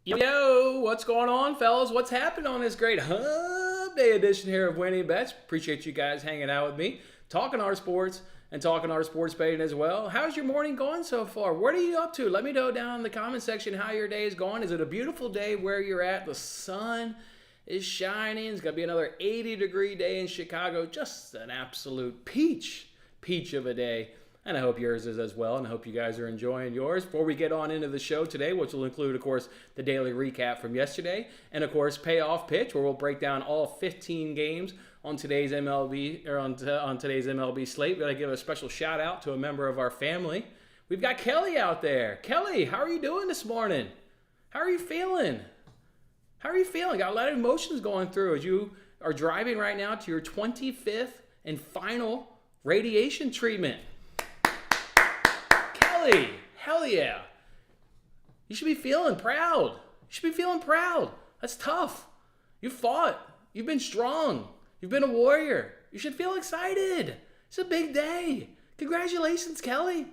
Yo, what's going on, fellas? What's happening on this great Hump Day edition here of Winning Bets? Appreciate you guys hanging out with me, talking our sports and talking our sports betting as well. How's your morning going so far? What are you up to? Let me know down in the comment section how your day is going. Is it a beautiful day where you're at? The sun is shining. It's going to be another 80-degree day in Chicago. Just an absolute peach of a day. And I hope yours is as well, and I hope you guys are enjoying yours. Before we get on into the show today, which will include, of course, the daily recap from yesterday, and, of course, payoff pitch, where we'll break down all 15 games on today's MLB, or on today's MLB slate. We've got to give a special shout-out to a member of our family. We've got Kelly out there. Kelly, how are you doing this morning? How are you feeling? How are you feeling? Got a lot of emotions going through as you are driving right now to your 25th and final radiation treatment. Hell yeah. You should be feeling proud. That's tough. You fought. You've been strong. You've been a warrior. You should feel excited. It's a big day. Congratulations, Kelly.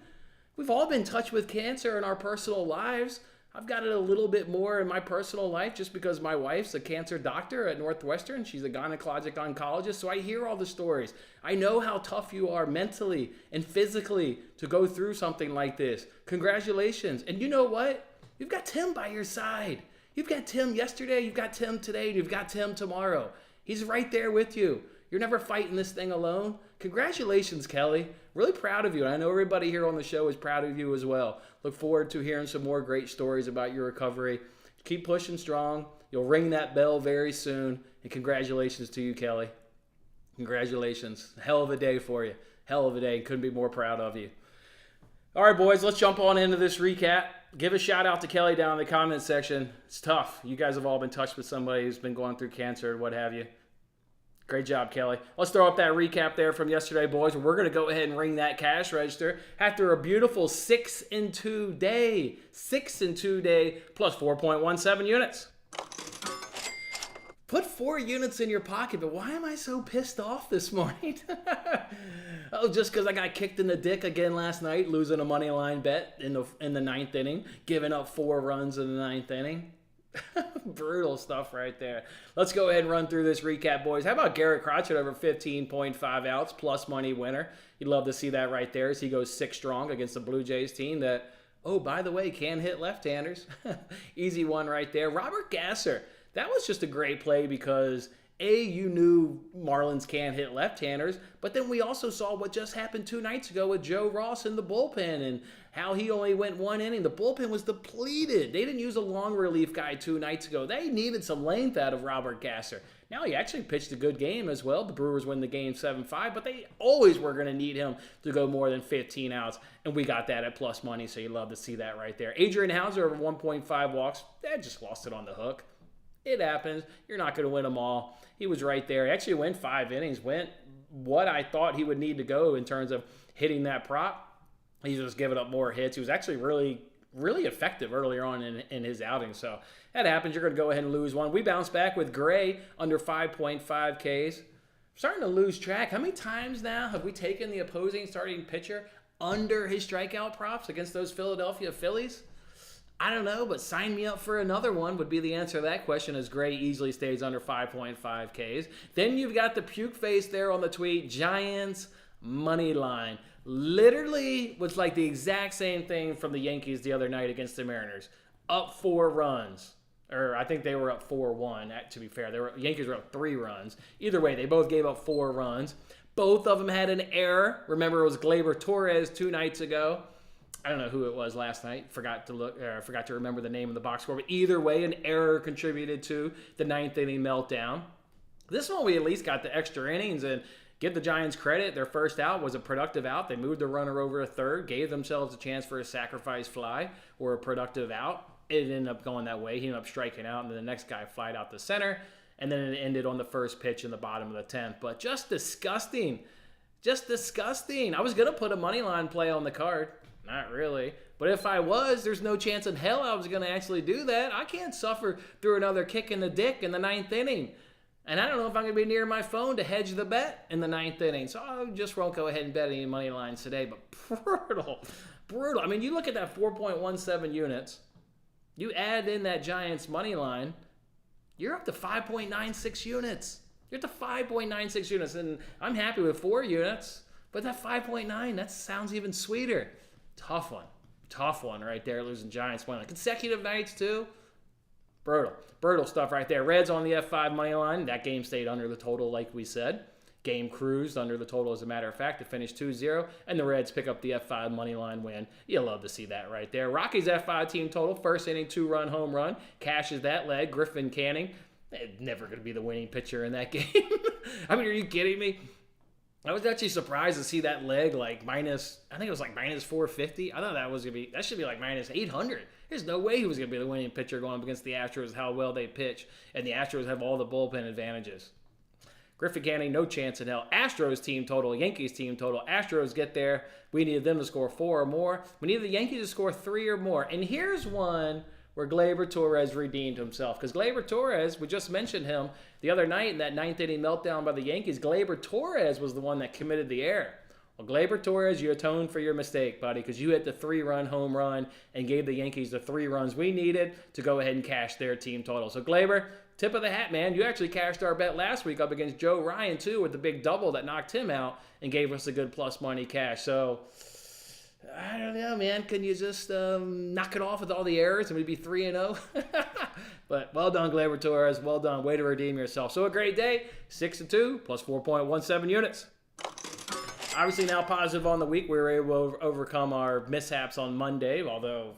We've all been touched with cancer in our personal lives. I've got it a little bit more in my personal life just because my wife's a cancer doctor at Northwestern. She's a gynecologic oncologist, so I hear all the stories. I know how tough you are mentally and physically to go through something like this. Congratulations. And you know what? You've got Tim by your side. You've got Tim yesterday, you've got Tim today, and you've got Tim tomorrow. He's right there with you. You're never fighting this thing alone. Congratulations, Kelly. Really proud of you. And I know everybody here on the show is proud of you as well. Look forward to hearing some more great stories about your recovery. Keep pushing strong. You'll ring that bell very soon. And congratulations to you, Kelly. Congratulations. Hell of a day for you. Hell of a day. Couldn't be more proud of you. All right, boys, let's jump on into this recap. Give a shout out to Kelly down in the comments section. It's tough. You guys have all been touched with somebody who's been going through cancer or what have you. Great job, Kelly. Let's throw up that recap there from yesterday, boys. We're going to go ahead and ring that cash register after a beautiful 6-2 day. 6-2 day plus 4.17 units. Put 4 units in your pocket, but why am I so pissed off this morning? Oh, just because I got kicked in the dick again last night, losing a money line bet in the ninth inning, giving up 4 runs in the ninth inning. Brutal stuff right there. Let's go ahead and run through this recap, boys. How about Garrett Crotchet over 15.5 outs plus money winner? You'd love to see that right there as he goes 6 strong against the Blue Jays team that, oh, by the way, can hit left-handers. Easy one right there. Robert Gasser. That was just a great play because, A, you knew Marlins can't hit left-handers, but then we also saw what just happened 2 nights ago with Joe Ross in the bullpen and how he only went 1 inning. The bullpen was depleted. They didn't use a long relief guy 2 nights ago. They needed some length out of Robert Gasser. Now, he actually pitched a good game as well. The Brewers win the game 7-5, but they always were going to need him to go more than 15 outs, and we got that at plus money, so you love to see that right there. Adrian Hauser over 1.5 walks. They just lost it on the hook. It happens. You're not going to win them all. He was right there. He actually went 5 innings, went what I thought he would need to go in terms of hitting that prop. He's just giving up more hits. He was actually really effective earlier on in his outing. So that happens. You're going to go ahead and lose one. We bounce back with Gray under 5.5 Ks. Starting to lose track. How many times now have we taken the opposing starting pitcher under his strikeout props against those Philadelphia Phillies? I don't know, but sign me up for another one would be the answer to that question as Gray easily stays under 5.5 Ks. Then you've got the puke face there on the tweet, Giants money line. Literally was like the exact same thing from the Yankees the other night against the Mariners. Up 4 runs. Or I think they were up 4-1, to be fair. The Yankees were up 3 runs. Either way, they both gave up 4 runs. Both of them had an error. Remember, it was Gleyber Torres 2 nights ago. I don't know who it was last night. Forgot to remember the name of the box score. But either way, an error contributed to the 9th inning meltdown. This one, we at least got the extra innings and give the Giants credit. Their first out was a productive out. They moved the runner over a third, gave themselves a chance for a sacrifice fly or a productive out. It ended up going that way. He ended up striking out, and then the next guy flied out the center, and then it ended on the first pitch in the bottom of the 10th. But just disgusting. Just disgusting. I was going to put a money line play on the card. Not really. But if I was, there's no chance in hell I was going to actually do that. I can't suffer through another kick in the dick in the 9th inning. And I don't know if I'm going to be near my phone to hedge the bet in the 9th inning. So I just won't go ahead and bet any money lines today. But brutal. I mean, you look at that 4.17 units. You add in that Giants money line, you're up to 5.96 units. You're up to 5.96 units, and I'm happy with 4 units. But that 5.9, that sounds even sweeter. Tough one right there, losing Giants money line. Consecutive nights, too. Brutal stuff right there. Reds on the F5 money line. That game stayed under the total, like we said. Game cruised under the total, as a matter of fact, to finish 2-0. And the Reds pick up the F5 money line win. You love to see that right there. Rockies F5 team total. First inning, 2-run home run. Cashes that leg. Griffin Canning. Never going to be the winning pitcher in that game. I mean, are you kidding me? I was actually surprised to see that leg like minus, I think it was like minus 450. I thought that should be like minus 800. There's no way he was going to be the winning pitcher going up against the Astros, how well they pitch. And the Astros have all the bullpen advantages. Griffin Canning, no chance in hell. Astros team total, Yankees team total. Astros get there. We needed them to score 4 or more. We needed the Yankees to score 3 or more. And here's one where Gleyber Torres redeemed himself. Because Gleyber Torres, we just mentioned him the other night in that 9th inning meltdown by the Yankees. Gleyber Torres was the one that committed the error. Well, Gleyber Torres, you atoned for your mistake, buddy, because you hit the 3-run home run and gave the Yankees the 3 runs we needed to go ahead and cash their team total. So, Gleyber, tip of the hat, man. You actually cashed our bet last week up against Joe Ryan, too, with the big double that knocked him out and gave us a good plus money cash. So, I don't know, man. Can you just knock it off with all the errors and we'd be 3-0? But well done, Gleyber Torres. Well done. Way to redeem yourself. So a great day. 6-2 plus 4.17 units. Obviously now positive on the week. We were able to overcome our mishaps on Monday, although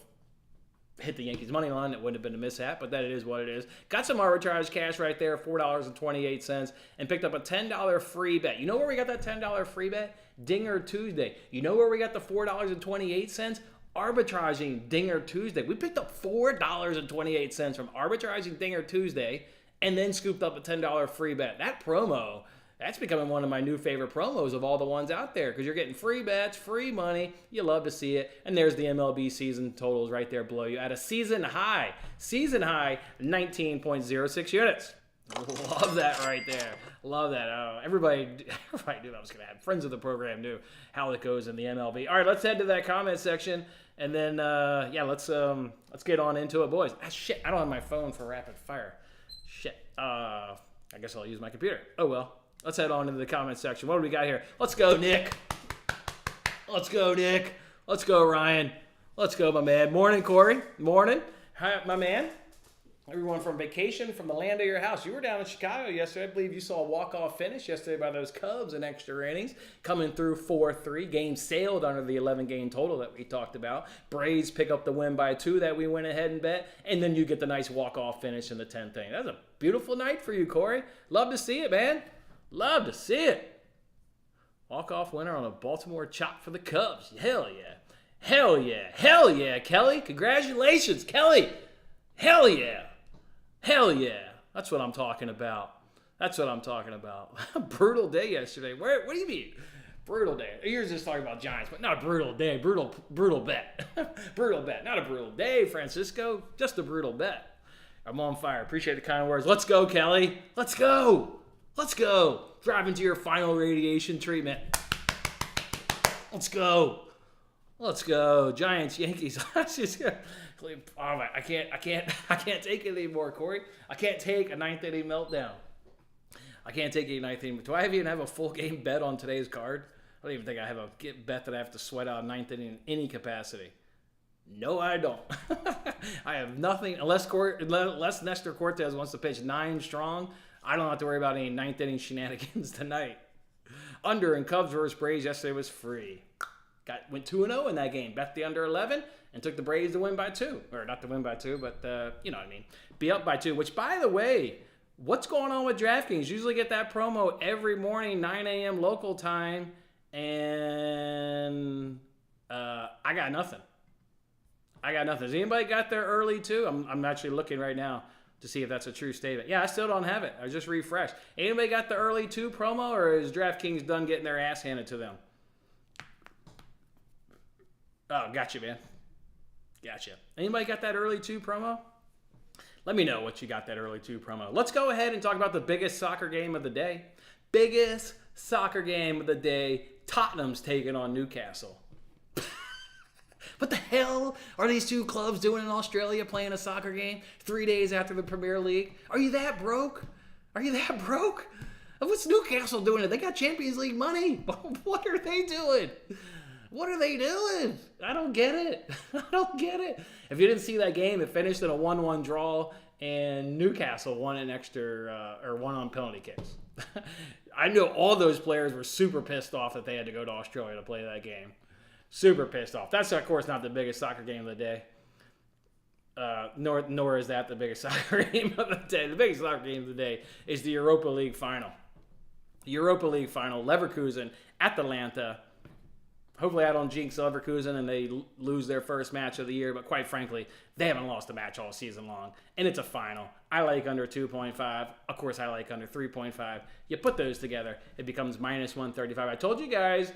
hit the Yankees money line, it wouldn't have been a mishap, but that it is what it is. Got some arbitrage cash right there, $4.28, and picked up a $10 free bet. You know where we got that $10 free bet? Dinger Tuesday. You know where we got the $4.28? Arbitraging Dinger Tuesday. We picked up $4.28 from arbitraging Dinger Tuesday and then scooped up a $10 free bet. That promo, that's becoming one of my new favorite promos of all the ones out there because you're getting free bets, free money. You love to see it. And there's the MLB season totals right there below you at a season high 19.06 units. Love that right there. Love that. Everybody knew I was going to have. Friends of the program knew how it goes in the MLB. All right, let's head to that comment section. And then, let's get on into it, boys. Shit, I don't have my phone for rapid fire. Shit. I guess I'll use my computer. Oh, well. Let's head on into the comment section. What do we got here? Let's go, Nick. Let's go, Nick. Let's go, Ryan. Let's go, my man. Morning, Corey. Morning. Hi, my man. Everyone from vacation from the land of your house. You were down in Chicago yesterday. I believe you saw a walk-off finish yesterday by those Cubs in extra innings. Coming through 4-3. Game sailed under the 11-game total that we talked about. Braves pick up the win by 2 that we went ahead and bet. And then you get the nice walk-off finish in the 10th inning. That's a beautiful night for you, Corey. Love to see it, man. Love to see it. Walk-off winner on a Baltimore chop for the Cubs. Hell yeah. Hell yeah. Hell yeah, Kelly. Congratulations, Kelly. Hell yeah. Hell yeah. That's what I'm talking about. That's what I'm talking about. Brutal day yesterday. What do you mean? Brutal day. You're just talking about Giants, but not a brutal day. Brutal bet. Brutal bet. Not a brutal day, Francisco. Just a brutal bet. I'm on fire. Appreciate the kind words. Let's go, Kelly. Let's go. Let's go. Drive into your final radiation treatment. Let's go. Let's go. Giants, Yankees. I can't take it anymore, Corey. I can't take a 9th inning meltdown. I can't take a 9th inning. Do I even have a full game bet on today's card? I don't even think I have a bet that I have to sweat out 9th inning in any capacity. No, I don't. I have nothing unless Nestor Cortez wants to pitch 9 strong. I don't have to worry about any 9th inning shenanigans tonight. Under in Cubs versus Braves yesterday was free. Went 2-0 in that game. Bet the under 11 and took the Braves to win by 2. Or not to win by 2, but you know what I mean. Be up by 2, which, by the way, what's going on with DraftKings? Usually get that promo every morning, 9 a.m. local time, and I got nothing. Has anybody got there early, too? I'm actually looking right now to see if that's a true statement. Yeah, I still don't have it. I just refreshed. Anybody got the early 2 promo, or is DraftKings done getting their ass handed to them? Oh, gotcha, man. Gotcha. Anybody got that early 2 promo? Let me know what you got that early 2 promo. Let's go ahead and talk about the biggest soccer game of the day. Biggest soccer game of the day. Tottenham's taking on Newcastle. What the hell are these two clubs doing in Australia playing a soccer game 3 days after the Premier League? Are you that broke? Are you that broke? What's Newcastle doing? They got Champions League money. What are they doing? What are they doing? I don't get it. I don't get it. If you didn't see that game, it finished in a 1-1 draw, and Newcastle won an extra or won on penalty kicks. I know all those players were super pissed off that they had to go to Australia to play that game. Super pissed off. That's, of course, not the biggest soccer game of the day. Nor is that the biggest soccer game of the day. The biggest soccer game of the day is the Europa League final. Europa League final, Leverkusen at Atalanta. Hopefully I don't jinx Leverkusen and they lose their first match of the year, but quite frankly, they haven't lost a match all season long, and it's a final. I like under 2.5. Of course, I like under 3.5. You put those together, it becomes minus 135. I told you guys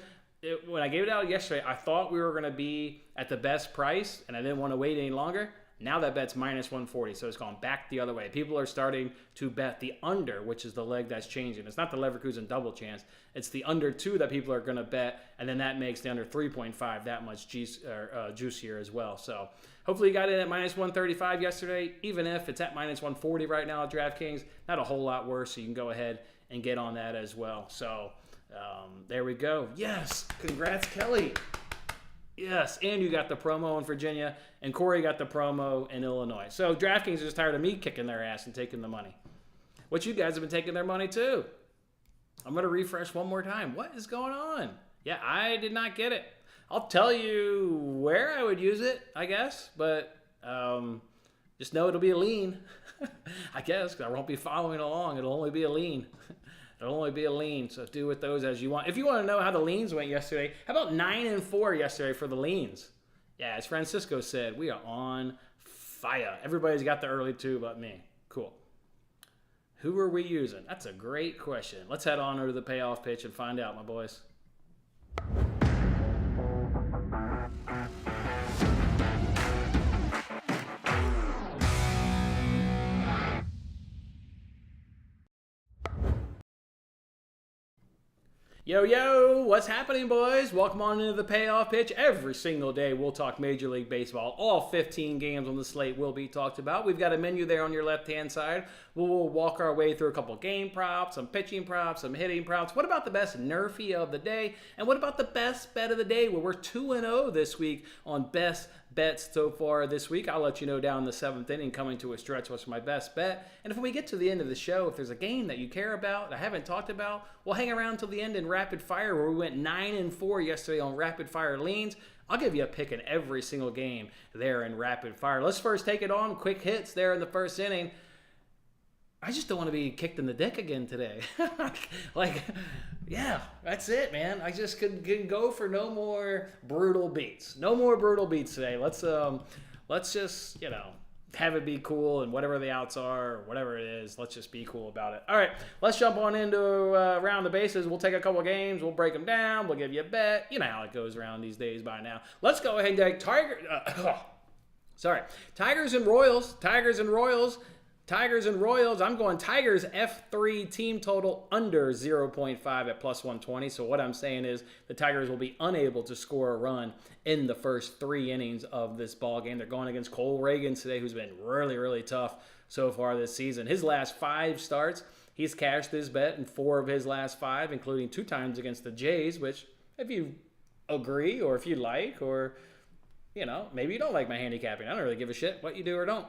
when I gave it out yesterday, I thought we were going to be at the best price, and I didn't want to wait any longer. Now that bet's minus 140, so it's gone back the other way. People are starting to bet the under, which is the leg that's changing. It's not the Leverkusen double chance. It's the under 2 that people are going to bet, and then that makes the under 3.5 that much juicier as well. So hopefully you got in at minus 135 yesterday, even if it's at minus 140 right now at DraftKings. Not a whole lot worse, so you can go ahead and get on that as well. So there we go. Yes, congrats, Kelly. Yes, and you got the promo in Virginia, and Corey got the promo in Illinois. So DraftKings is just tired of me kicking their ass and taking the money. What you guys have been taking their money too. I'm going to refresh one more time. What is going on? Yeah, I did not get it. I'll tell you where I would use it, I guess, but just know it'll be a lean, I guess, because I won't be following along. It'll only be a lean. It'll only be a lean, so do with those as you want. If you want to know how the leans went yesterday, how about 9-4 yesterday for the leans? Yeah, as Francisco said, we are on fire. Everybody's got the early 2 but me. Cool. Who are we using? That's a great question. Let's head on over to the payoff pitch and find out, my boys. Yo, yo, what's happening, boys? Welcome on into the payoff pitch. Every single day, we'll talk Major League Baseball. All 15 games on the slate will be talked about. We've got a menu there on your left-hand side. We'll walk our way through a couple game props, some pitching props, some hitting props. What about the best nerfy of the day? And what about the best bet of the day? Well, we're 2-0 this week on best bets so far this week. I'll let you know down in the 7th inning, coming to a stretch, what's my best bet. And if we get to the end of the show, if there's a game that you care about, I haven't talked about, we'll hang around till the end in rapid fire, where we went 9-4 yesterday on rapid fire leans. I'll give you a pick in every single game there in rapid fire. Let's first take it on. Quick hits there in the first inning. I just don't want to be kicked in the dick again today. Yeah, that's it, man. I just could go for no more brutal beats. No more brutal beats today. Let's just, have it be cool, and whatever the outs are, or whatever it is, let's just be cool about it. All right, let's jump on into around the bases. We'll take a couple games. We'll break them down. We'll give you a bet. You know how it goes around these days by now. Let's go ahead and take Tigers and Royals. Tigers and Royals. I'm going Tigers F3 team total under 0.5 at plus 120. So what I'm saying is the Tigers will be unable to score a run in the first 3 innings of this ball game. They're going against Cole Reagan today, who's been really, really tough so far this season. His last 5 starts, he's cashed his bet in 4 of his last 5, including 2 times against the Jays, which if you agree or if you like, or maybe you don't like my handicapping. I don't really give a shit what you do or don't.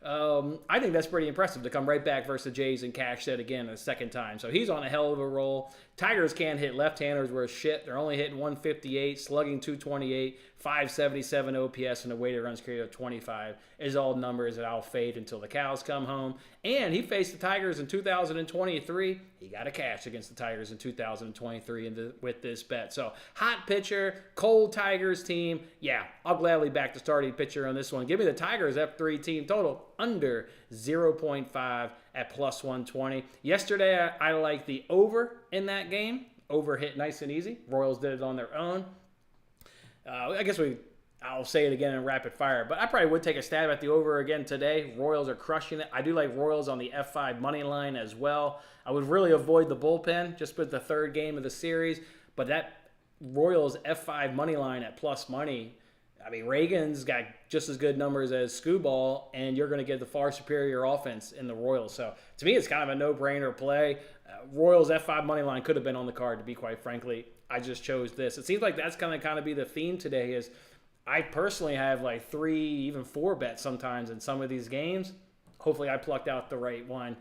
I think that's pretty impressive to come right back versus the Jays and cash that again a second time. So he's on a hell of a roll. Tigers can't hit left-handers worth shit. They're only hitting 158, slugging 228, 577 OPS, and a weighted runs created of 25 is all numbers that I'll fade until the cows come home. And he faced the Tigers in 2023. He got a cash against the Tigers in 2023 with this bet. So hot pitcher, cold Tigers team. Yeah, I'll gladly back the starting pitcher on this one. Give me the Tigers F3 team total under 0.5 at plus 120. Yesterday, I liked the over in that game. Over hit nice and easy. Royals did it on their own. I'll say it again in rapid fire, but I probably would take a stab at the over again today. Royals are crushing it. I do like Royals on the F5 money line as well. I would really avoid the bullpen just with the 3rd game of the series, but that Royals F5 money line at plus money, I mean, Reagan's got just as good numbers as Scooball, and you're going to get the far superior offense in the Royals. So to me, it's kind of a no-brainer play. Royals F5 money line could have been on the card, to be quite frankly. I just chose this. It seems like that's going to kind of be the theme today. Is I personally have like 3, even 4 bets sometimes in some of these games. Hopefully, I plucked out the right one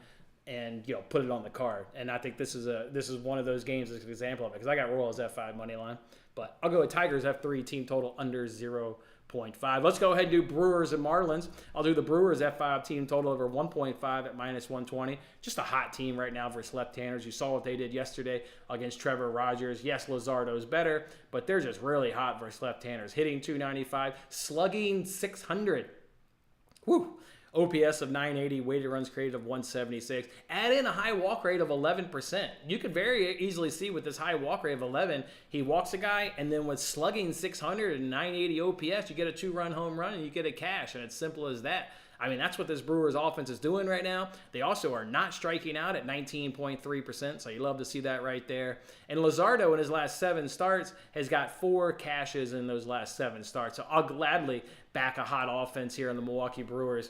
and put it on the card. And I think this is one of those games as an example of it because I got Royals F5 money line. But I'll go with Tigers F3 team total under 0.5. Let's go ahead and do Brewers and Marlins. I'll do the Brewers F5 team total over 1.5 at -120. Just a hot team right now versus left-handers. You saw what they did yesterday against Trevor Rogers. Yes, Luzardo's better, but they're just really hot versus left-handers. Hitting 295, slugging 600. Whew. OPS of 980, weighted runs created of 176. Add in a high walk rate of 11%. You could very easily see with this high walk rate of 11, he walks a guy, and then with slugging 600 and 980 OPS, you get a 2-run home run and you get a cash, and it's simple as that. I mean, that's what this Brewers offense is doing right now. They also are not striking out at 19.3%, so you love to see that right there. And Luzardo in his last 7 starts has got 4 cashes in those last 7 starts. So I'll gladly back a hot offense here in the Milwaukee Brewers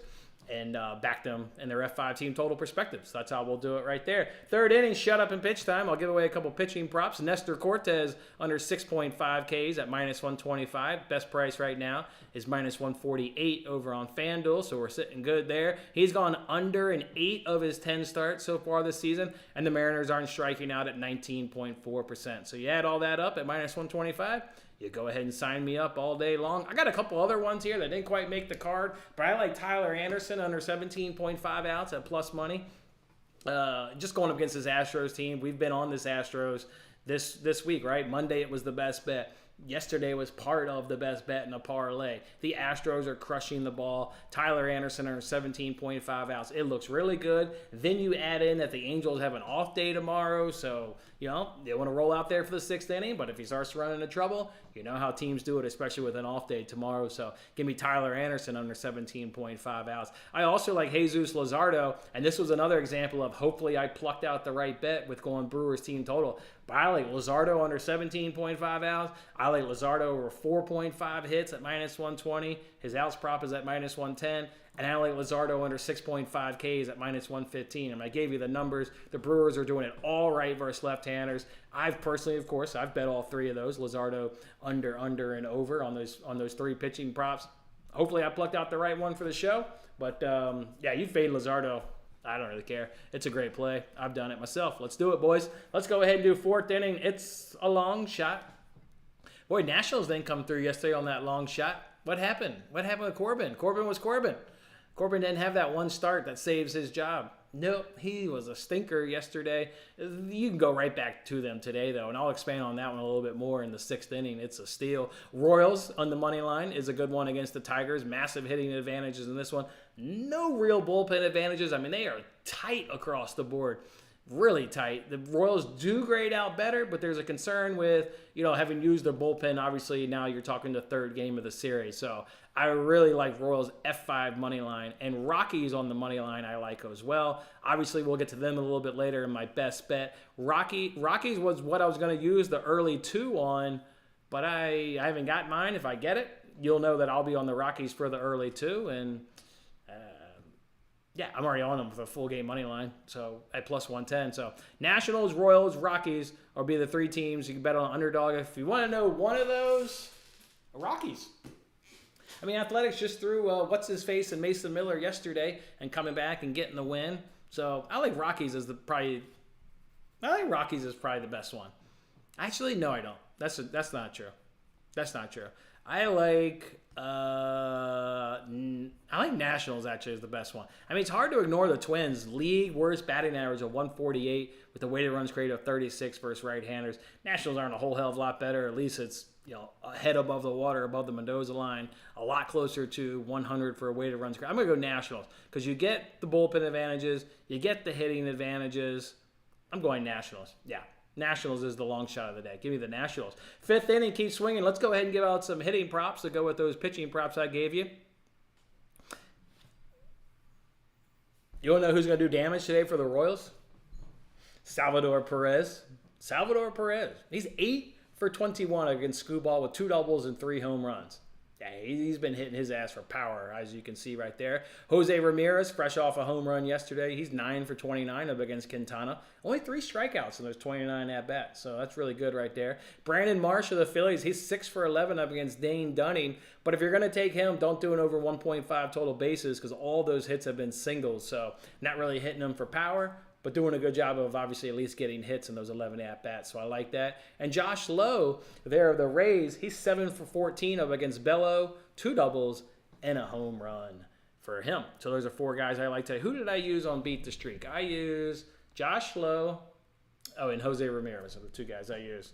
and back them in their F5 team total perspective. So that's how we'll do it right there. Third inning, shut up and pitch time. I'll give away a couple pitching props. Nestor Cortez under 6.5 Ks at -125. Best price right now is -148 over on FanDuel, so we're sitting good there. He's gone under in 8 of his 10 starts so far this season, and the Mariners aren't striking out at 19.4%. So you add all that up at -125, you go ahead and sign me up all day long. I got a couple other ones here that didn't quite make the card, but I like Tyler Anderson under 17.5 outs at plus money. Just going up against this Astros team. We've been on this Astros this week, right? Monday it was the best bet. Yesterday was part of the best bet in a parlay. The Astros are crushing the ball. Tyler Anderson under 17.5 outs. It looks really good. Then you add in that the Angels have an off day tomorrow, so they want to roll out there for the 6th inning, but if he starts running into trouble, you know how teams do it, especially with an off day tomorrow. So give me Tyler Anderson under 17.5 outs. I also like Jesus Luzardo, and this was another example of hopefully I plucked out the right bet with going Brewers team total. But I like Luzardo under 17.5 outs. I like Luzardo over 4.5 hits at -120. His outs prop is at -110. And I like Luzardo under 6.5 Ks at -115. And I gave you the numbers. The Brewers are doing it all right versus left-handers. I've personally, of course, I've bet all 3 of those. Luzardo under, and over on those 3 pitching props. Hopefully I plucked out the right one for the show. But, you fade Luzardo. I don't really care. It's a great play. I've done it myself. Let's do it, boys. Let's go ahead and do 4th inning. It's a long shot. Boy, Nationals didn't come through yesterday on that long shot. What happened? What happened with Corbin? Corbin was Corbin. Corbin didn't have that one start that saves his job. Nope, he was a stinker yesterday. You can go right back to them today, though, and I'll expand on that one a little bit more in the 6th inning. It's a steal. Royals on the money line is a good one against the Tigers. Massive hitting advantages in this one. No real bullpen advantages. I mean, they are tight across the board. Really tight. The Royals do grade out better, but there's a concern with, having used their bullpen. Obviously, now you're talking the 3rd game of the series. So I really like Royals F5 money line, and Rockies on the money line I like as well. Obviously, we'll get to them a little bit later in my best bet. Rockies was what I was going to use the early 2 on, but I haven't got mine. If I get it, you'll know that I'll be on the Rockies for the early 2, and I'm already on them with a full game money line, so at +110. So Nationals, Royals, Rockies will be the 3 teams you can bet on underdog. If you want to know one of those, Rockies. I mean, Athletics just threw what's-his-face and Mason Miller yesterday and coming back and getting the win. So I like Rockies as probably the best one. Actually, no, I don't. That's not true. That's not true. I like Nationals actually as the best one. I mean, it's hard to ignore the Twins. League worst batting average of 148 with the weighted runs created of 36 versus right-handers. Nationals aren't a whole hell of a lot better. At least it's a head above the water, above the Mendoza line, a lot closer to 100 for a weighted runs created. I'm going to go Nationals because you get the bullpen advantages, you get the hitting advantages. I'm going Nationals. Yeah. Nationals is the long shot of the day. Give me the Nationals. 5th inning, keep swinging. Let's go ahead and give out some hitting props to go with those pitching props I gave you. You want to know who's going to do damage today for the Royals? Salvador Perez. He's 8 for 21 against Scooball with 2 doubles and 3 home runs. Yeah, he's been hitting his ass for power, as you can see right there. Jose Ramirez, fresh off a home run yesterday. He's 9 for 29 up against Quintana. Only 3 strikeouts in those 29 at-bats, so that's really good right there. Brandon Marsh of the Phillies, he's 6 for 11 up against Dane Dunning. But if you're going to take him, don't do it over 1.5 total bases because all those hits have been singles, so not really hitting him for power, but doing a good job of obviously at least getting hits in those 11 at-bats. So I like that. And Josh Lowe, there of the Rays, he's 7 for 14 up against Bello, 2 doubles, and a home run for him. So those are 4 guys I like today. Who did I use on Beat the Streak? I used Josh Lowe. Oh, and Jose Ramirez are the 2 guys I used.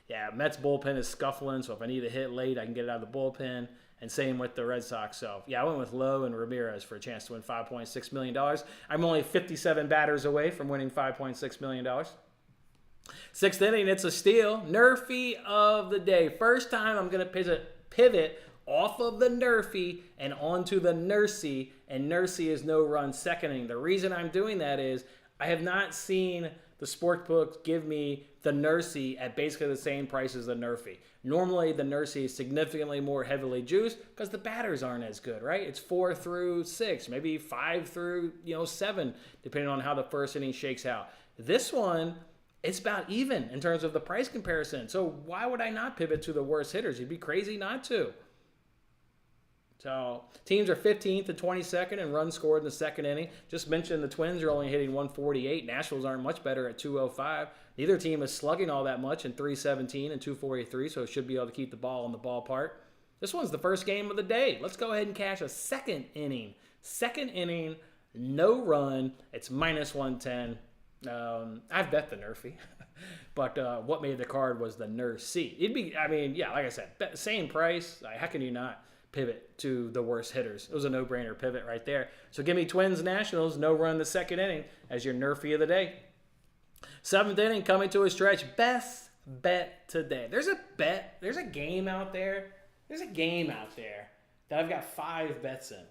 Yeah, Mets bullpen is scuffling, so if I need a hit late, I can get it out of the bullpen. And same with the Red Sox. So, yeah, I went with Lowe and Ramirez for a chance to win $5.6 million. I'm only 57 batters away from winning $5.6 million. 6th inning, it's a steal. Nerfy of the day. First time I'm going to pivot off of the Nerfy and onto the Nursey. And Nursey is no run 2nd inning. The reason I'm doing that is I have not seen the sportbook give me the Nursey at basically the same price as the Nerfy. Normally, the Nursey is significantly more heavily juiced because the batters aren't as good, right? It's 4 through 6, maybe 5 through 7, depending on how the first inning shakes out. This one, it's about even in terms of the price comparison. So why would I not pivot to the worst hitters? You'd be crazy not to. So teams are 15th and 22nd and runs scored in the 2nd inning. Just mentioned the Twins are only hitting 148. Nationals aren't much better at 205. Neither team is slugging all that much in 317 and 243, so it should be able to keep the ball in the ballpark. This one's the first game of the day. Let's go ahead and cash a 2nd inning. 2nd inning, no run. It's minus 110. I've bet the Nerfy. But what made the card was the Nursey. It'd be, like I said, same price. How can you not pivot to the worst hitters? It was a no-brainer pivot right there. So give me Twins Nationals, no run the 2nd inning as your Nerfy of the day. 7th inning coming to a stretch. Best bet today. There's a game out there that I've got 5 bets in.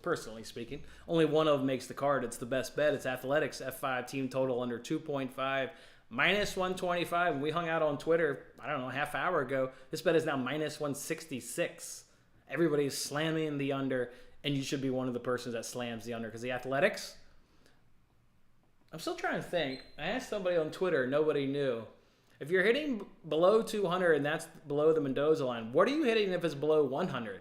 Personally speaking, only one of them makes the card. It's the best bet. It's Athletics F5 team total under 2.5. Minus 125. When we hung out on Twitter, I don't know, a half hour ago, this bet is now minus 166. Everybody's slamming the under, and you should be one of the persons that slams the under because the Athletics, I'm still trying to think. I asked somebody on Twitter, nobody knew. If you're hitting below 200 and that's below the Mendoza line, what are you hitting if it's below 100?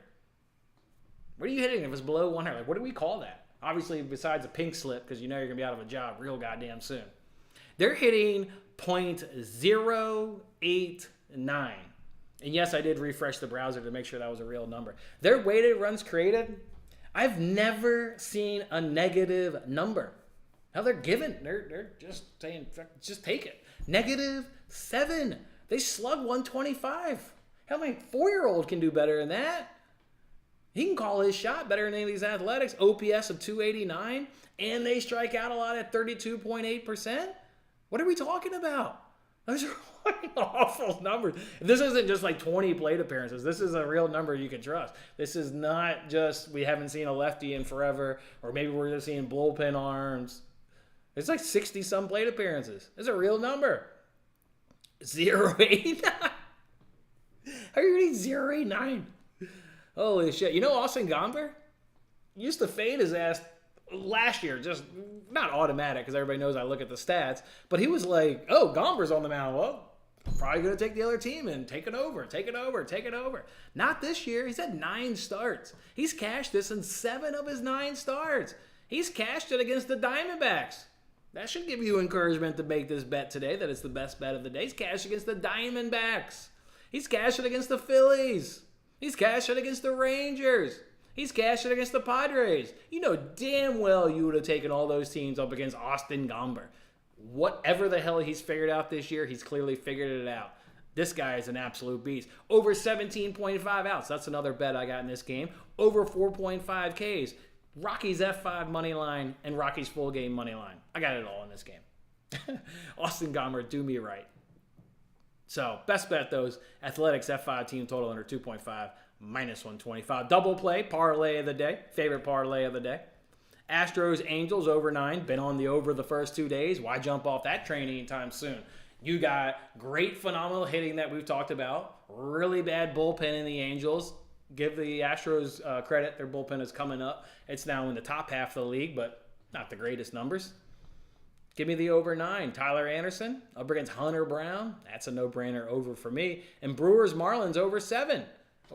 What are you hitting if it's below 100? Like, what do we call that? Obviously, besides a pink slip, because you know you're going to be out of a job real goddamn soon. They're hitting .089. And yes, I did refresh the browser to make sure that was a real number. Their weighted runs created, I've never seen a negative number. Now they're just saying, just take it. -7. They slug 125. Hell, my 4-year-old can do better than that. He can call his shot better than any of these Athletics. OPS of 289, and they strike out a lot at 32.8%. What are we talking about? Those are fucking awful numbers. This isn't just like 20 plate appearances. This is a real number you can trust. This is not just we haven't seen a lefty in forever, or maybe we're just seeing bullpen arms. It's like 60-some plate appearances. It's a real number. 0.89. How are you reading 0.89? Holy shit. You know Austin Gomber used to fade his ass last year, just not automatic because everybody knows I look at the stats, but he was like, oh, Gomber's on the mound. Well, probably going to take the other team and take it over. Not this year. He's had 9 starts. He's cashed this in 7 of his 9 starts. He's cashed it against the Diamondbacks. That should give you encouragement to make this bet today that it's the best bet of the day. He's cashed against the Diamondbacks. He's cashed it against the Phillies. He's cashed it against the Rangers. He's cashed it against the Padres. You know damn well you would have taken all those teams up against Austin Gomber. Whatever the hell he's figured out this year, he's clearly figured it out. This guy is an absolute beast. Over 17.5 outs. That's another bet I got in this game. Over 4.5 Ks. Rockies F5 money line and Rockies full game money line. I got it all in this game. Austin Gomber, do me right. So, best bet those. Athletics F5 team total under 2.5, minus 125. Double play, parlay of the day. Favorite parlay of the day. Astros Angels over 9. Been on the over the first 2 days. Why jump off that train anytime soon? You got great, phenomenal hitting that we've talked about. Really bad bullpen in the Angels. give the Astros credit. Their bullpen is coming up. It's now in the top half of the league, but not the greatest numbers. Give me the over 9. Tyler Anderson up against Hunter Brown. That's a no-brainer over for me. And Brewers Marlins over 7.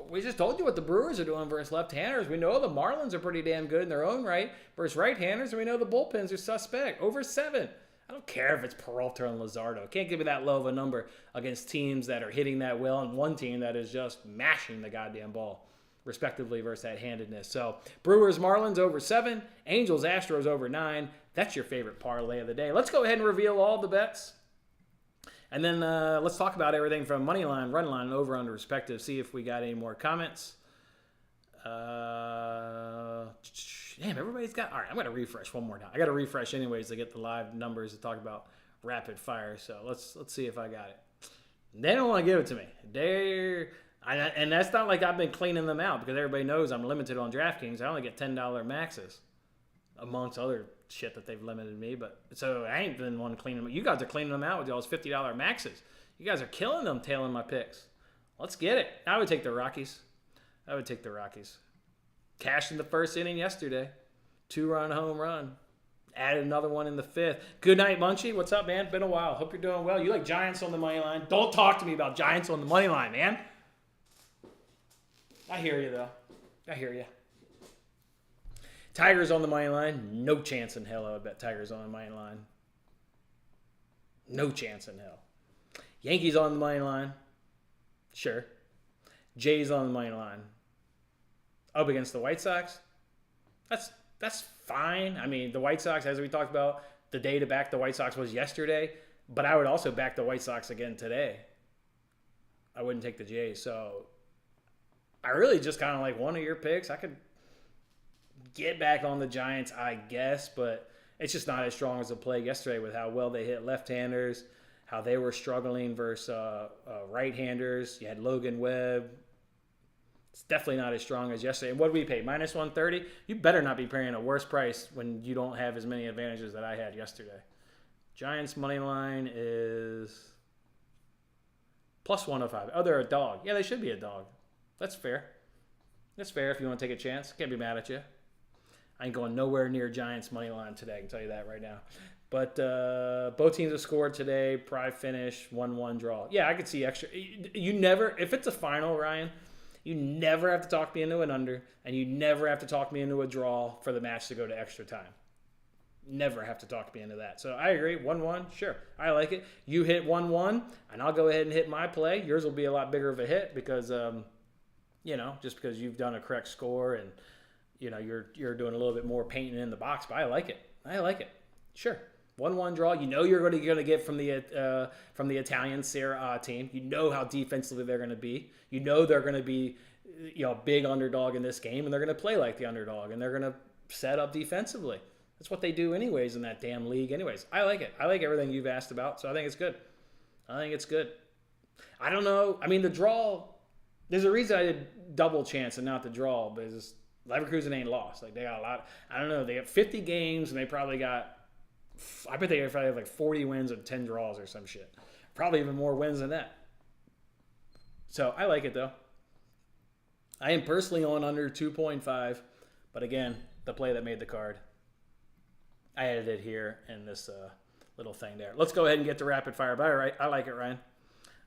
We just told you what the Brewers are doing versus left-handers. We know the Marlins are pretty damn good in their own right versus right-handers, and we know the bullpens are suspect. Over 7. I don't care if it's Peralta and Luzardo. Can't give me that low of a number against teams that are hitting that well and one team that is just mashing the goddamn ball, respectively, versus that handedness. So Brewers Marlins over 7. Angels Astros over 9. That's your favorite parlay of the day. Let's go ahead and reveal all the bets. And then let's talk about everything from money line, run line, and over under respective. See if we got any more comments. Damn, everybody's got. All right, I'm going to refresh one more time. I got to refresh anyways to get the live numbers to talk about rapid fire. So let's see if I got it. They don't want to give it to me. And that's not like I've been cleaning them out because everybody knows I'm limited on DraftKings. I only get $10 maxes amongst other shit that they've limited me. But so I ain't been one to clean them. You guys are cleaning them out with y'all's $50 maxes. You guys are killing them, tailing my picks. Let's get it. I would take the Rockies. Cashed in the first inning yesterday. 2-run home run. Added another one in the 5th. Good night, Munchie. What's up, man? Been a while. Hope you're doing well. You like Giants on the money line. Don't talk to me about Giants on the money line, man. I hear you, though. I hear you. Tigers on the money line. No chance in hell I would bet Tigers on the money line. No chance in hell. Yankees on the money line. Sure. Jays on the money line. Up against the White Sox. That's fine. I mean, the White Sox, as we talked about, the day to back the White Sox was yesterday. But I would also back the White Sox again today. I wouldn't take the Jays. So I really just kind of like one of your picks. I could get back on the Giants, I guess, but it's just not as strong as the play yesterday with how well they hit left-handers, how they were struggling versus right-handers. You had Logan Webb. It's definitely not as strong as yesterday. And what did we pay? Minus 130? You better not be paying a worse price when you don't have as many advantages that I had yesterday. Giants money line is plus 105. Oh, they're a dog. Yeah, they should be a dog. That's fair. That's fair if you want to take a chance. Can't be mad at you. I ain't going nowhere near Giants money line today. I can tell you that right now. But both teams have scored today. Probably finish 1-1 draw. Yeah, I could see extra. You never, if it's a final, Ryan, you never have to talk me into an under, and you never have to talk me into a draw for the match to go to extra time. Never have to talk me into that. So I agree. 1-1, sure. I like it. You hit 1-1, and I'll go ahead and hit my play. Yours will be a lot bigger of a hit because, just because you've done a correct score and, you're doing a little bit more painting in the box. But I like it. Sure. 1-1 draw. You know you're going to get from the Italian Serie A team. You know how defensively they're going to be. You know they're going to be a big underdog in this game, and they're going to play like the underdog, and they're going to set up defensively. That's what they do anyways in that damn league anyways. I like it. I like everything you've asked about, so I think it's good. I don't know. I mean, the draw, there's a reason I did double chance and not the draw, because Leverkusen ain't lost. Like, they got a lot. I don't know. They have 50 games, and they probably got, I bet they probably have like 40 wins and 10 draws or some shit. Probably even more wins than that. So I like it, though. I am personally on under 2.5. But again, the play that made the card. I added it here in this little thing there. Let's go ahead and get to rapid fire. But all right, I like it, Ryan.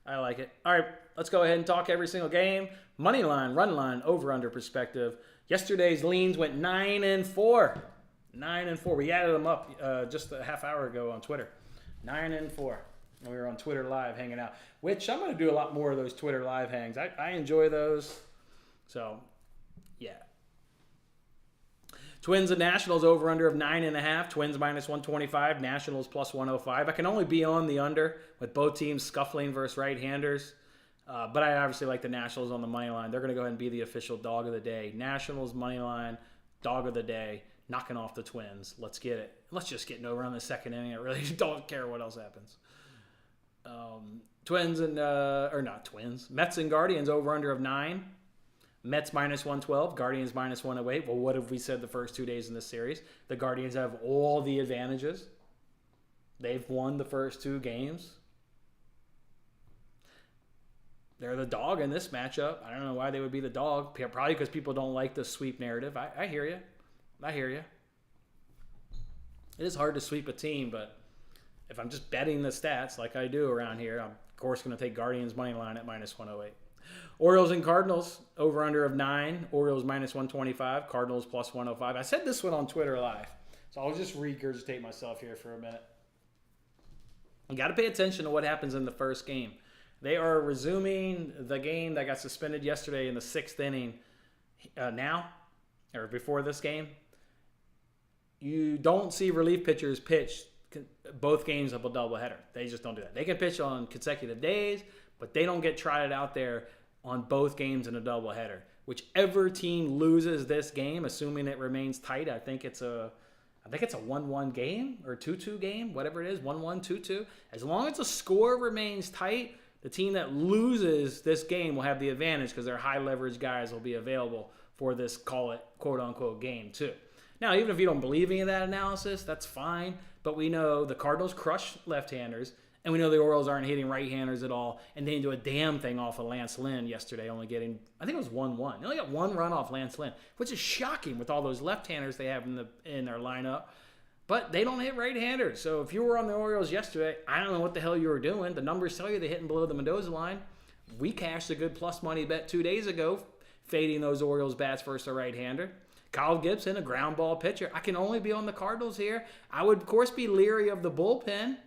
I like it. All right, let's go ahead and talk every single game. Money line, run line, over under perspective. Yesterday's leans went 9-4. 9-4. We added them up just a half hour ago on Twitter. 9-4. We were on Twitter Live hanging out, which I'm going to do a lot more of those Twitter Live hangs. I enjoy those. So, yeah. Twins and Nationals over under of 9.5. Twins minus 125. Nationals plus 105. I can only be on the under with both teams scuffling versus right-handers. But I obviously like the Nationals on the money line. They're going to go ahead and be the official dog of the day. Nationals money line, dog of the day. Knocking off the Twins. Let's get it. Let's just get no run in the second inning. I really don't care what else happens. Twins and, or not Twins. Mets and Guardians over under of 9. Mets minus 112. Guardians minus 108. Well, what have we said the first 2 days in this series? The Guardians have all the advantages. They've won the first 2 games. They're the dog in this matchup. I don't know why they would be the dog. Probably because people don't like the sweep narrative. I hear you. I hear you. It is hard to sweep a team, but if I'm just betting the stats like I do around here, I'm, of course, going to take Guardians money line at -108. Orioles and Cardinals, over-under of 9. Orioles -125. Cardinals +105. I said this one on Twitter Live, so I'll just regurgitate myself here for a minute. You got to pay attention to what happens in the first game. They are resuming the game that got suspended yesterday in the 6th inning now, or before this game. You don't see relief pitchers pitch both games of a doubleheader. They just don't do that. They can pitch on consecutive days, but they don't get trotted out there on both games in a doubleheader. Whichever team loses this game, assuming it remains tight, I think it's a 1-1 game or 2-2 game, whatever it is, 1-1, 2-2. As long as the score remains tight, the team that loses this game will have the advantage because their high leverage guys will be available for this, call it, quote-unquote, game too. Now, even if you don't believe any of that analysis, that's fine. But we know the Cardinals crush left-handers, and we know the Orioles aren't hitting right-handers at all, and they didn't do a damn thing off of Lance Lynn yesterday, only getting, I think it was 1-1. They only got 1 run off Lance Lynn, which is shocking with all those left-handers they have in their lineup. But they don't hit right-handers. So if you were on the Orioles yesterday, I don't know what the hell you were doing. The numbers tell you they're hitting below the Mendoza line. We cashed a good plus money bet 2 days ago, fading those Orioles bats versus a right-hander. Kyle Gibson, a ground ball pitcher. I can only be on the Cardinals here. I would, of course, be leery of the bullpen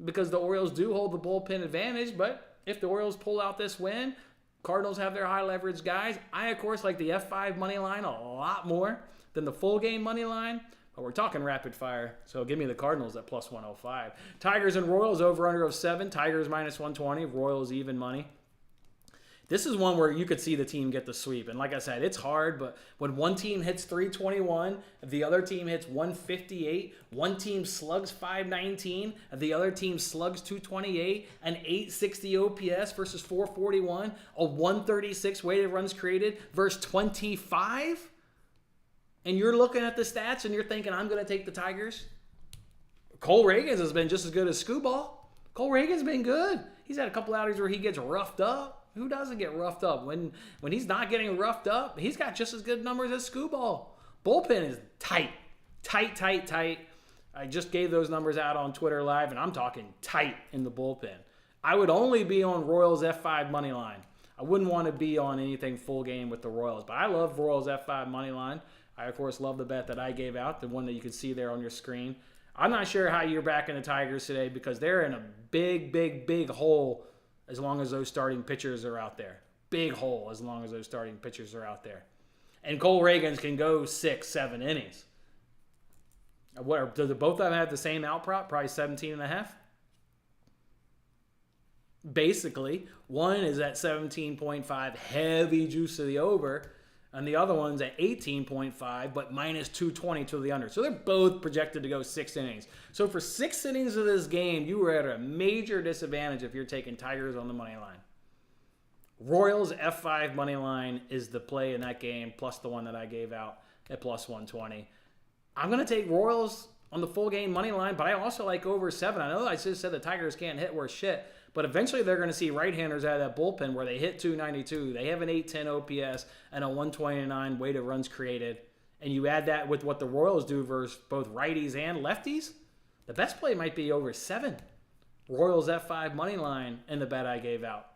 because the Orioles do hold the bullpen advantage. But if the Orioles pull out this win, Cardinals have their high leverage guys. I, of course, like the F5 money line a lot more than the full game money line. But we're talking rapid fire, so give me the Cardinals at +105. Tigers and Royals over-under of 7. Tigers -120. Royals even money. This is one where you could see the team get the sweep. And like I said, it's hard, but when one team hits 321, the other team hits 158, one team slugs 519, the other team slugs 228, an 860 OPS versus 441, a 136 weighted runs created versus 25, and you're looking at the stats and you're thinking, I'm going to take the Tigers. Cole Reagans has been just as good as Scooball. Cole Reagans been good. He's had a couple outings where he gets roughed up. Who doesn't get roughed up? When he's not getting roughed up, he's got just as good numbers as Scooball. Bullpen is tight. Tight. I just gave those numbers out on Twitter Live, and I'm talking tight in the bullpen. I would only be on Royals F5 money line. I wouldn't want to be on anything full game with the Royals, but I love Royals F5 money line. I, of course, love the bet that I gave out, the one that you can see there on your screen. I'm not sure how you're backing the Tigers today because they're in a big hole as long as those starting pitchers are out there. Big hole as long as those starting pitchers are out there. And Cole Reagans can go 6-7 innings. Do both of them have the same out prop? Probably 17.5? Basically, one is at 17.5, heavy juice to the over, and the other one's at 18.5, but -220 to the under. So they're both projected to go 6 innings. So for 6 innings of this game, you were at a major disadvantage if you're taking Tigers on the money line. Royals F5 money line is the play in that game, plus the one that I gave out at +120. I'm going to take Royals on the full game money line, but I also like over 7. I know I just said the Tigers can't hit worth shit, but eventually they're going to see right-handers out of that bullpen where they hit 292. They have an 810 OPS and a 129 weighted runs created. And you add that with what the Royals do versus both righties and lefties, the best play might be over 7. Royals F5 money line in the bet I gave out.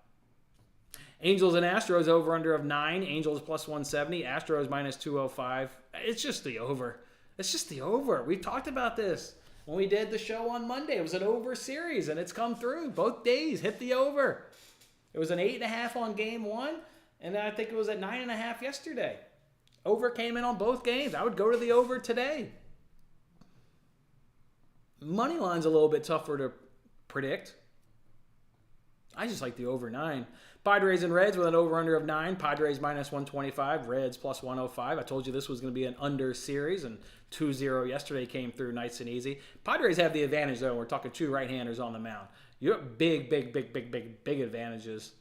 Angels and Astros over-under of 9. Angels +170. Astros -205. It's just the over. It's just the over. We've talked about this. When we did the show on Monday, it was an over series, and it's come through. Both days hit the over. It was an 8.5 on game 1, and then I think it was at 9.5 yesterday. Over came in on both games. I would go to the over today. Money line's a little bit tougher to predict. I just like the over 9. Padres and Reds with an over-under of 9. Padres -125. Reds +105. I told you this was going to be an under series, and 2-0 yesterday came through nice and easy. Padres have the advantage, though. We're talking 2 right-handers on the mound. You have big advantages.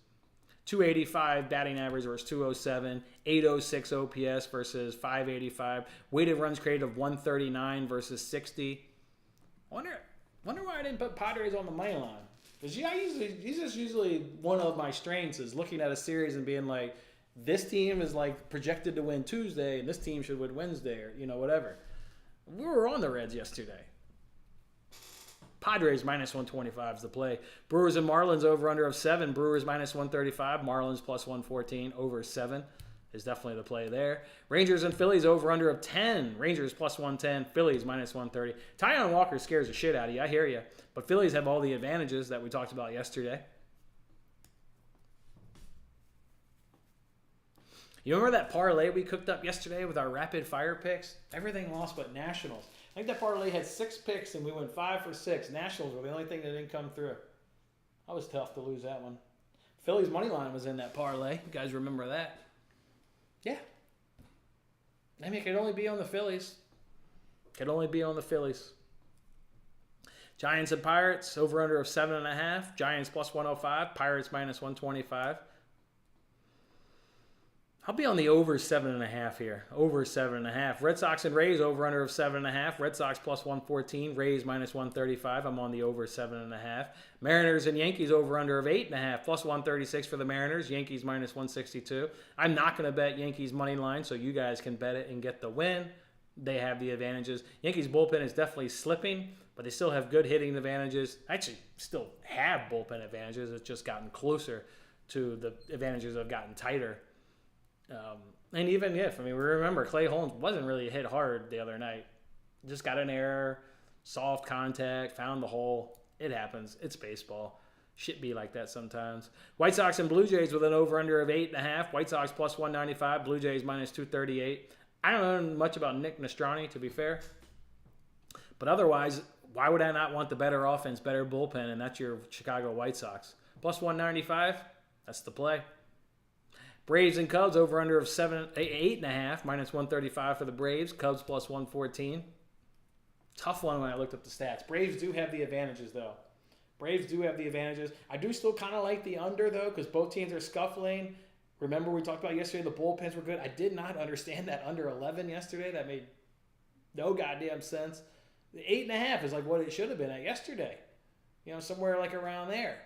285 batting average versus 207. 806 OPS versus 585. Weighted runs created of 139 versus 60. Wonder why I didn't put Padres on the money line. Because he's just usually one of my strengths is looking at a series and being like, this team is like projected to win Tuesday and this team should win Wednesday or, whatever. We were on the Reds yesterday. Padres minus 125 is the play. Brewers and Marlins over under of 7. Brewers minus 135. Marlins plus 114. Over 7 is definitely the play there. Rangers and Phillies over under of 10. Rangers plus 110. Phillies minus 130. Tyon Walker scares the shit out of you. I hear you. But Phillies have all the advantages that we talked about yesterday. You remember that parlay we cooked up yesterday with our rapid fire picks? Everything lost but Nationals. I think that parlay had 6 picks and we went 5 for 6. Nationals were the only thing that didn't come through. That was tough to lose that one. Phillies money line was in that parlay. You guys remember that? Yeah. I mean, it could only be on the Phillies. Could only be on the Phillies. Giants and Pirates over under of 7.5. Giants plus 105. Pirates minus 125. I'll be on the over 7.5 here. Over 7.5. Red Sox and Rays over under of 7.5. Red Sox plus 114. Rays minus 135. I'm on the over 7.5. Mariners and Yankees over under of 8.5. Plus 136 for the Mariners. Yankees minus 162. I'm not going to bet Yankees money line, so you guys can bet it and get the win. They have the advantages. Yankees bullpen is definitely slipping, but they still have good hitting advantages. Actually, still have bullpen advantages. It's just gotten closer to the advantages that have gotten tighter. And even if, we remember Clay Holmes wasn't really hit hard the other night. Just got an error, soft contact, found the hole. It happens. It's baseball. Shit be like that sometimes. White Sox and Blue Jays with an over-under of 8.5. White Sox plus 195. Blue Jays minus 238. I don't know much about Nick Nostrani, to be fair. But otherwise, why would I not want the better offense, better bullpen, and that's your Chicago White Sox. Plus 195, that's the play. Braves and Cubs over under of 8.5, minus 135 for the Braves. Cubs plus 114. Tough one when I looked up the stats. Braves do have the advantages, though. Braves do have the advantages. I do still kind of like the under, though, because both teams are scuffling. Remember we talked about yesterday the bullpens were good. I did not understand that under 11 yesterday. That made no goddamn sense. The 8.5 is like what it should have been at yesterday. Somewhere like around there.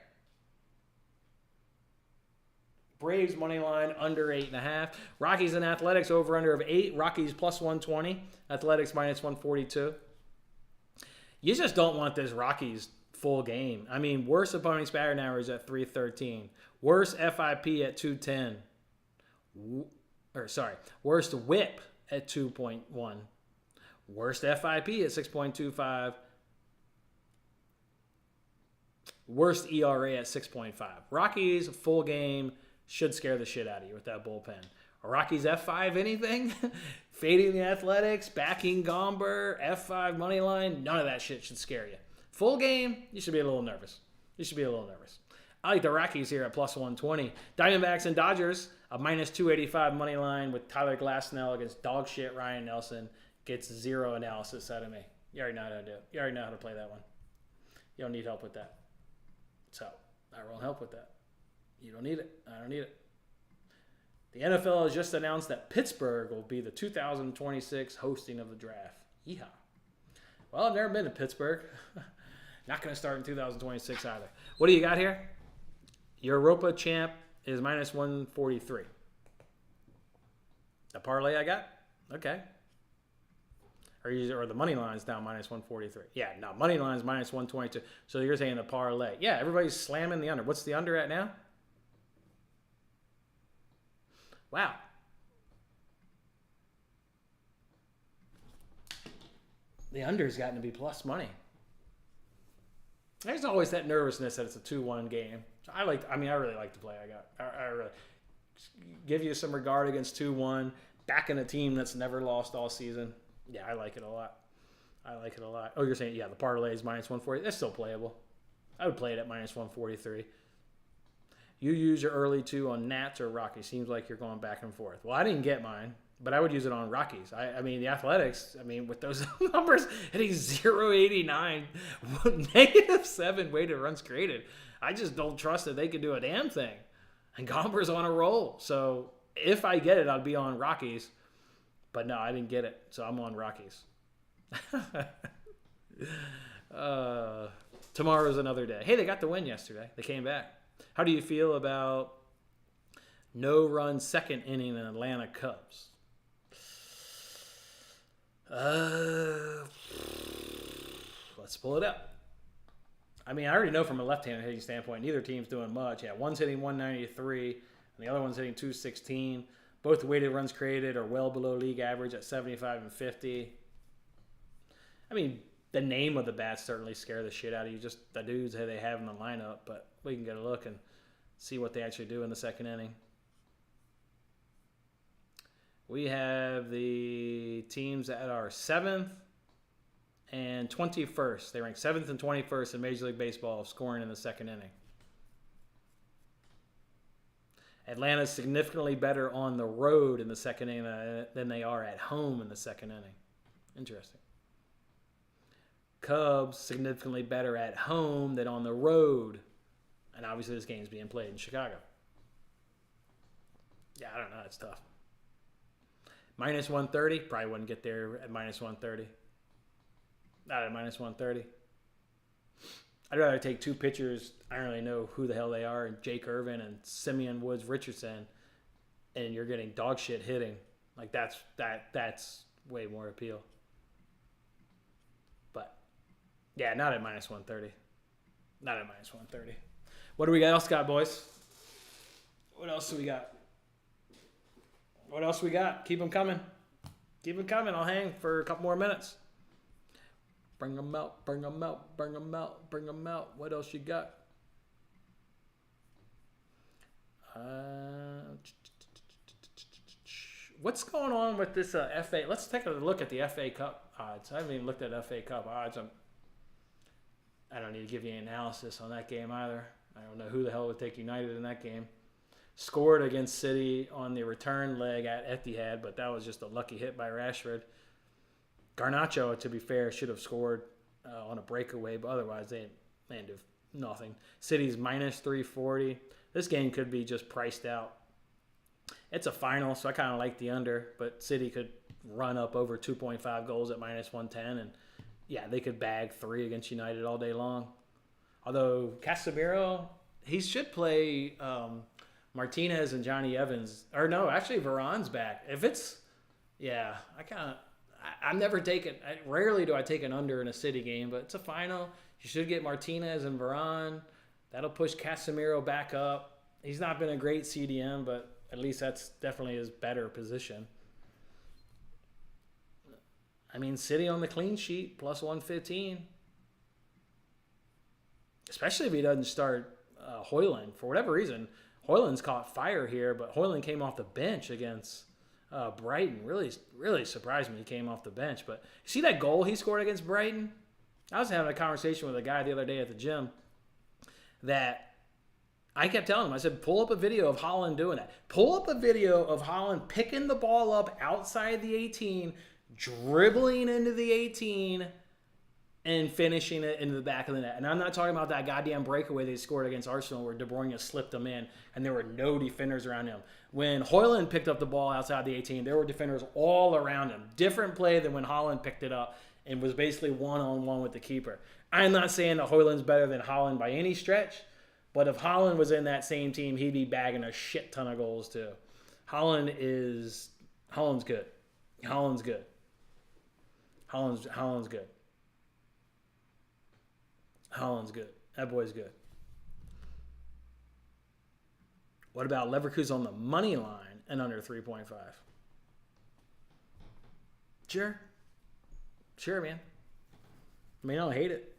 Braves money line under 8.5. Rockies and Athletics over under of 8. Rockies plus 120. Athletics minus 142. You just don't want this Rockies full game. Worst opponent's batting average at 313. Worst FIP at 210. Worst whip at 2.1. Worst FIP at 6.25. Worst ERA at 6.5. Rockies full game should scare the shit out of you with that bullpen. Rockies F5 anything? Fading the Athletics, backing Gomber, F5 money line, none of that shit should scare you. Full game, you should be a little nervous. I like the Rockies here at plus 120. Diamondbacks and Dodgers, a minus 285 money line with Tyler Glasnow against dog shit Ryan Nelson. Gets 0 analysis out of me. You already know how to do it. You already know how to play that one. You don't need help with that. So, I won't help with that. You don't need it. I don't need it. The NFL has just announced that Pittsburgh will be the 2026 hosting of the draft. Yeehaw. Well, I've never been to Pittsburgh. Not going to start in 2026 either. What do you got here? Your Europa champ is minus 143. The parlay I got? Okay. Or the money line's down minus 143. Yeah, no, money line's minus 122. So you're saying the parlay. Yeah, everybody's slamming the under. What's the under at now? Wow. The under's gotten to be plus money. There's always that nervousness that it's a 2-1 game. So I really like the play I got. I really give you some regard against 2-1, backing a team that's never lost all season. Yeah, I like it a lot. Oh, you're saying, the parlay is minus 140. That's still playable. I would play it at minus 143. You use your early 2 on Nats or Rockies. Seems like you're going back and forth. Well, I didn't get mine, but I would use it on Rockies. The Athletics, with those numbers, hitting 0.89, -7 weighted runs created. I just don't trust that they can do a damn thing. And Gomber's on a roll. So if I get it, I'd be on Rockies. But no, I didn't get it. So I'm on Rockies. Tomorrow's another day. Hey, they got the win yesterday. They came back. How do you feel about no-run second inning in Atlanta Cubs? Let's pull it up. I mean, I already know from a left-handed hitting standpoint, neither team's doing much. Yeah, one's hitting 193, and the other one's hitting 216. Both weighted runs created are well below league average at 75 and 50. I mean, the name of the bats certainly scare the shit out of you, just the dudes that they have in the lineup, but we can get a look and see what they actually do in the second inning. We have the teams that are 7th and 21st. They rank 7th and 21st in Major League Baseball scoring in the second inning. Atlanta's significantly better on the road in the second inning than they are at home in the second inning. Interesting. Cubs significantly better at home than on the road. And obviously this game's being played in Chicago. Yeah, I don't know. It's tough. Minus 130. Probably wouldn't get there at minus 130. Not at minus 130. I'd rather take two pitchers. I don't really know who the hell they are. And Jake Irvin and Simeon Woods Richardson. And you're getting dog shit hitting. Like that's way more appeal. But yeah, not at minus 130. Not at minus 130. What do we else got, boys? What else do we got? What else we got? Keep them coming. Keep them coming. I'll hang for a couple more minutes. Bring them out. Bring them out. Bring them out. Bring them out. What else you got? What's going on with this FA? Let's take a look at the FA Cup odds. I haven't even looked at FA Cup odds. I don't need to give you an analysis on that game either. I don't know who the hell would take United in that game. Scored against City on the return leg at Etihad, but that was just a lucky hit by Rashford. Garnacho, to be fair, should have scored on a breakaway, but otherwise they didn't do nothing. City's minus 340. This game could be just priced out. It's a final, so I kind of like the under, but City could run up over 2.5 goals at minus 110, and yeah, they could bag 3 against United all day long. Although Casemiro, he should play Martinez and Johnny Evans. Or no, actually Varane's back. If it's, yeah, I'm never taking, rarely do I take an under in a City game, but it's a final. You should get Martinez and Varane. That'll push Casemiro back up. He's not been a great CDM, but at least that's definitely his better position. I mean, City on the clean sheet, plus 115. Especially if he doesn't start Højlund. For whatever reason, Højlund's caught fire here, but Højlund came off the bench against Brighton. Really, really surprised me he came off the bench. But you see that goal he scored against Brighton? I was having a conversation with a guy the other day at the gym that I kept telling him, I said, pull up a video of Haaland doing that. Pull up a video of Haaland picking the ball up outside the 18, dribbling into the 18, and finishing it into the back of the net. And I'm not talking about that goddamn breakaway they scored against Arsenal where De Bruyne slipped them in and there were no defenders around him. When Højlund picked up the ball outside the 18, there were defenders all around him. Different play than when Haaland picked it up and was basically one-on-one with the keeper. I'm not saying that Højlund's better than Haaland by any stretch, but if Haaland was in that same team, he'd be bagging a shit ton of goals too. Haaland's good. Haaland's good. Haaland's good. Haaland's good. That boy's good. What about Leverkusen on the money line and under 3.5? Sure, man. I mean, I don't hate it.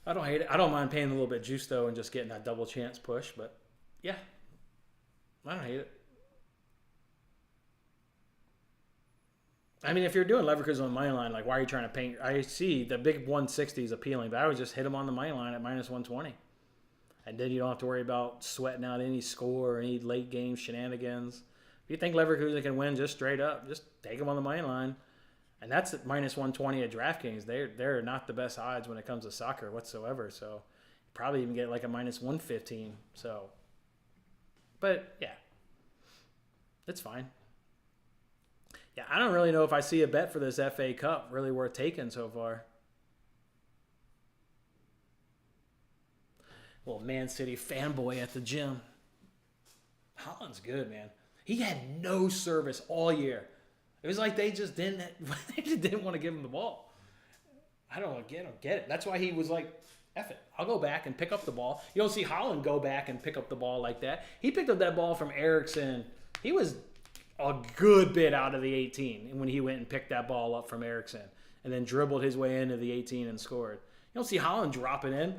I don't mind paying a little bit juice, though, and just getting that double chance push. But, yeah, I don't hate it. I mean, if you're doing Leverkusen on the money line, like, why are you trying to paint? I see the big 160 is appealing, but I would just hit them on the money line at minus 120. And then you don't have to worry about sweating out any score or any late game shenanigans. If you think Leverkusen can win just straight up, just take them on the money line. And that's at minus 120 at DraftKings. They're not the best odds when it comes to soccer whatsoever. So you probably even get like a minus 115. So, but yeah, it's fine. Yeah, I don't really know if I see a bet for this FA Cup really worth taking so far. Little Man City fanboy at the gym. Holland's good, man. He had no service all year. It was like they just didn't want to give him the ball. I don't get it. That's why he was like, F it. I'll go back and pick up the ball. You don't see Holland go back and pick up the ball like that. He picked up that ball from Eriksson. He was a good bit out of the 18 when he went and picked that ball up from Eriksson and then dribbled his way into the 18 and scored. You don't see Holland dropping in.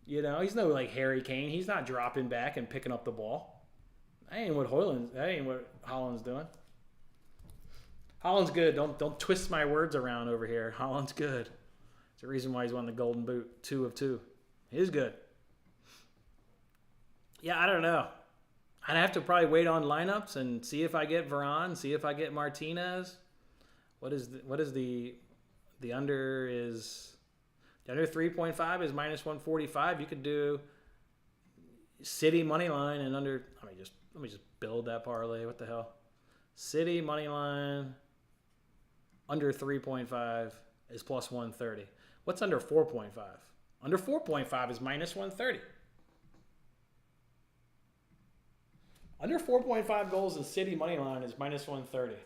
You know, he's no like Harry Kane. He's not dropping back and picking up the ball. That ain't what Holland's doing. Holland's good. Don't twist my words around over here. Holland's good. It's the reason why he's won the Golden Boot, 2 of 2. He's good. Yeah, I don't know. I'd have to probably wait on lineups and see if I get Varane, see if I get Martinez. What is the under is the under 3.5 is -145. You could do City money line and under. Let me just build that parlay. What the hell? City money line under 3.5 is +130. What's under 4.5? Under 4.5 is -130. Under 4.5 goals in City money line is -130.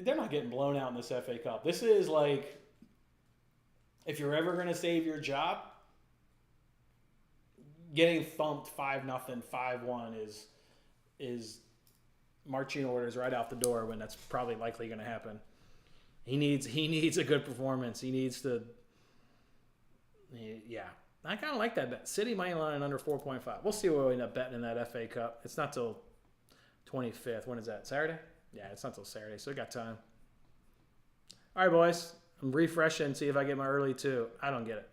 They're not getting blown out in this FA Cup. This is like, if you're ever going to save your job, getting thumped 5-0, 5-1 is marching orders right out the door when that's probably likely going to happen. He needs a good performance. He needs to, yeah. I kind of like that bet. City money line under 4.5. We'll see what we end up betting in that FA Cup. It's not till 25th. When is that? Saturday? Yeah, it's not till Saturday, so we got time. All right, boys. I'm refreshing, see if I get my early 2. I don't get it.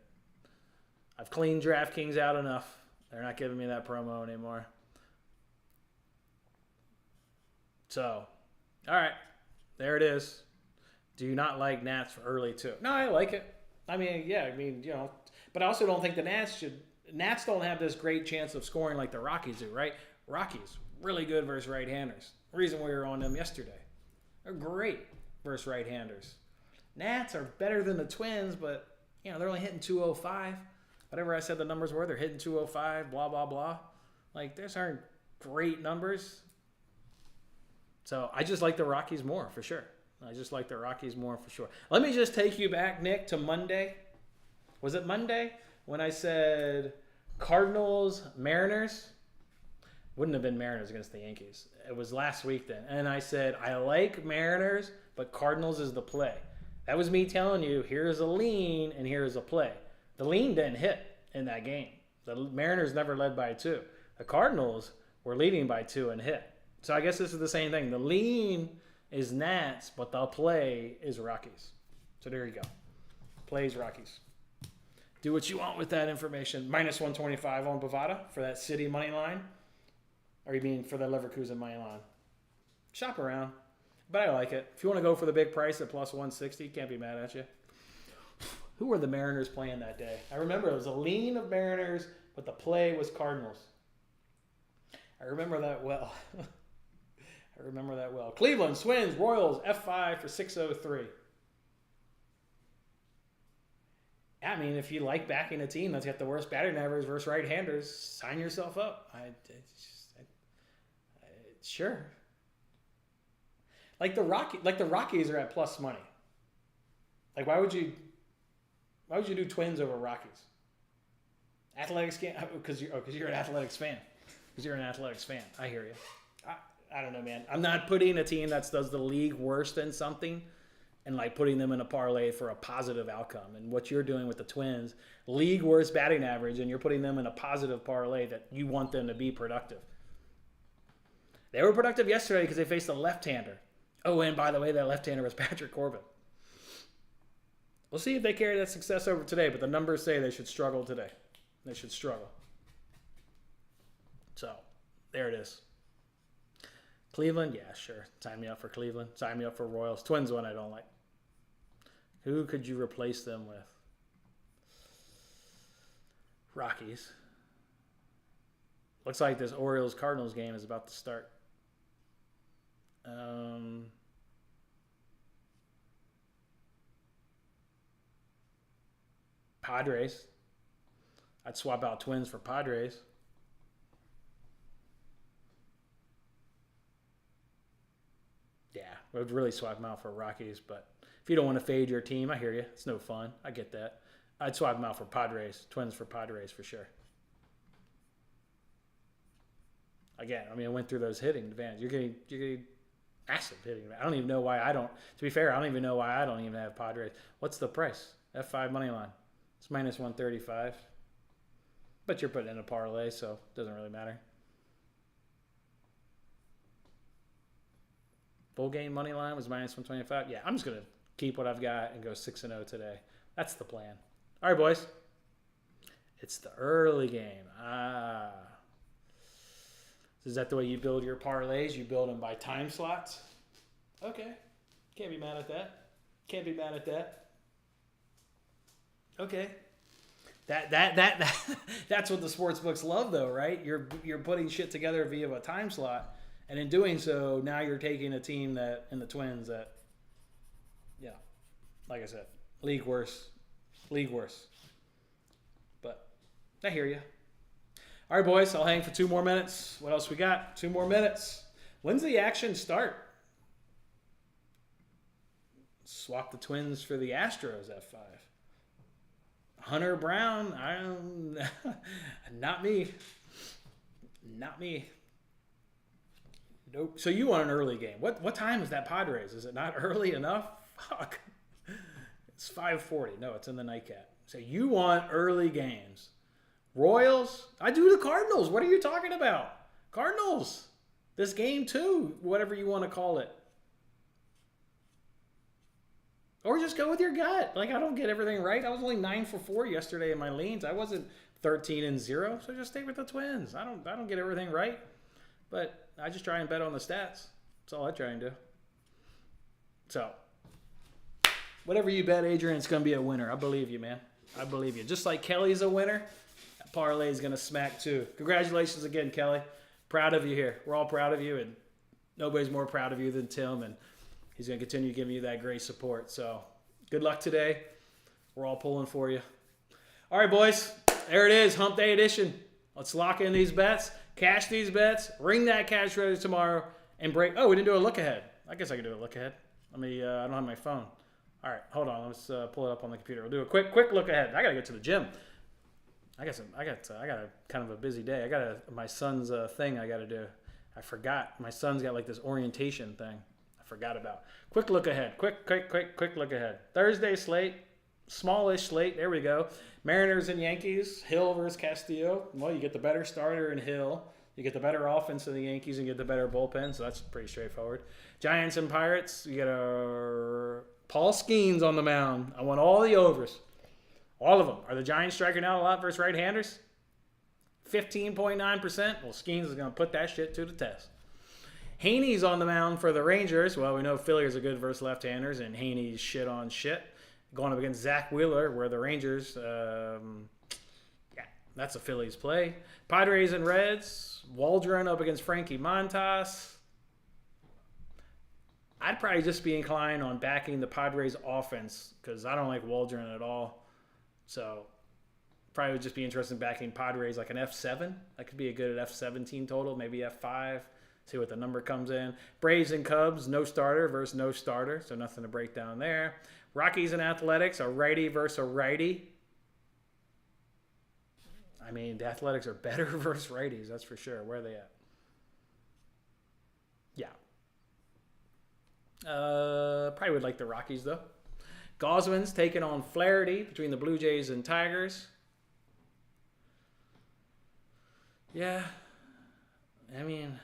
I've cleaned DraftKings out enough. They're not giving me that promo anymore. So, all right. There it is. Do you not like Nats for early 2? No, I like it. I mean, yeah, you know, but I also don't think the Nats don't have this great chance of scoring like the Rockies do, right? Rockies, really good versus right-handers. The reason we were on them yesterday. They're great versus right-handers. Nats are better than the Twins, but, you know, they're only hitting 205. Whatever I said the numbers were, they're hitting 205, blah, blah, blah. Like, those aren't great numbers. So I just like the Rockies more, for sure. Let me just take you back, Nick, to Monday. Was it Monday when I said Cardinals, Mariners? Wouldn't have been Mariners against the Yankees. It was last week then. And I said, I like Mariners, but Cardinals is the play. That was me telling you, here's a lean and here's a play. The lean didn't hit in that game. The Mariners never led by 2. The Cardinals were leading by 2 and hit. So I guess this is the same thing. The lean is Nats, but the play is Rockies. So there you go. Plays Rockies. Do what you want with that information. -125 on Bovada for that City money line. Or you mean for the Leverkusen money line? Shop around. But I like it. If you want to go for the big price at +160, can't be mad at you. Who were the Mariners playing that day? I remember it was a lean of Mariners, but the play was Cardinals. I remember that well. Cleveland, Twins, Royals, F5 for 603. I mean, if you like backing a team that's got the worst batting average versus right-handers, sign yourself up. Sure. Like the Rockies are at plus money. Like why would you do Twins over Rockies? Athletics can't because you're an Athletics fan. Because you're an Athletics fan. I hear you. I don't know, man. I'm not putting a team that does the league worse than something and like putting them in a parlay for a positive outcome. And what you're doing with the Twins, league worst batting average, and you're putting them in a positive parlay that you want them to be productive. They were productive yesterday because they faced a left-hander. Oh, and by the way, that left-hander was Patrick Corbin. We'll see if they carry that success over today, but the numbers say they should struggle today. They should struggle. So, there it is. Cleveland? Yeah, sure. Sign me up for Cleveland. Sign me up for Royals. Twins one I don't like. Who could you replace them with? Rockies. Looks like this Orioles-Cardinals game is about to start. Padres. I'd swap out Twins for Padres. Yeah, I would really swap them out for Rockies, but if you don't want to fade your team, I hear you. It's no fun. I get that. I'd swap them out for Padres. Twins for Padres for sure. Again, I mean, I went through those hitting advantages. You're getting massive hitting. I don't even know why I don't. To be fair, I don't even know why I don't even have Padres. What's the price? F5 money line. It's minus 135. But you're putting in a parlay, so it doesn't really matter. Full game money line was minus 125. Yeah, I'm just going to keep what I've got and go 6-0 today. That's the plan. All right, boys. It's the early game. Is that the way you build your parlays? You build them by time slots? Okay. Can't be mad at that. Can't be mad at that. Okay. That's what the sports books love, though, right? You're putting shit together via a time slot, and in doing so, now you're taking a team that in the Twins that, yeah, like I said, league worse. But I hear you. All right, boys, I'll hang for 2 more minutes. What else we got? 2 more minutes. When's the action start? Swap the Twins for the Astros at 5. Hunter Brown, not me. Not me. Nope. So you want an early game. What time is that Padres? Is it not early enough? Fuck. It's 5:40. No, it's in the nightcap. So you want early games. Royals? I do the Cardinals. What are you talking about? Cardinals. This game too, whatever you want to call it. Or just go with your gut. Like, I don't get everything right. I was only 9 for 4 yesterday in my leans. I wasn't 13-0, so just stay with the Twins. I don't get everything right, but I just try and bet on the stats. That's all I try and do. So, whatever you bet, Adrian, it's going to be a winner. I believe you, man. I believe you. Just like Kelly's a winner, that parlay is going to smack too. Congratulations again, Kelly. Proud of you here. We're all proud of you, and nobody's more proud of you than Tim, and he's going to continue giving you that great support. So, good luck today. We're all pulling for you. All right, boys. There it is, Hump Day edition. Let's lock in these bets, cash these bets, ring that cash ready tomorrow, and break. Oh, we didn't do a look ahead. I guess I can do a look ahead. Let me. I don't have my phone. All right, hold on. Let's pull it up on the computer. We'll do a quick look ahead. I got to get to the gym. I got a kind of a busy day. I got my son's thing I got to do. I forgot. My son's got like this orientation thing. Forgot about. Quick look ahead. Quick look ahead. Thursday slate. Smallish slate. There we go. Mariners and Yankees. Hill versus Castillo. Well, you get the better starter in Hill. You get the better offense in the Yankees and get the better bullpen. So that's pretty straightforward. Giants and Pirates. You get a Paul Skeens on the mound. I want all the overs. All of them. Are the Giants striking out a lot versus right-handers? 15.9%. Well, Skeens is going to put that shit to the test. Haney's on the mound for the Rangers. Well, we know Phillies are good versus left-handers, and Haney's shit on shit. Going up against Zach Wheeler, where the Rangers, that's a Phillies play. Padres and Reds. Waldron up against Frankie Montas. I'd probably just be inclined on backing the Padres offense because I don't like Waldron at all. So probably would just be interested in backing Padres like an F7. That could be a good F17 total, maybe F5. See what the number comes in. Braves and Cubs, no starter versus no starter, so nothing to break down there. Rockies and Athletics, a righty versus a righty. I mean, the Athletics are better versus righties, that's for sure. Where are they at? Yeah. Probably would like the Rockies, though. Gosman's taking on Flaherty between the Blue Jays and Tigers. Yeah. I mean...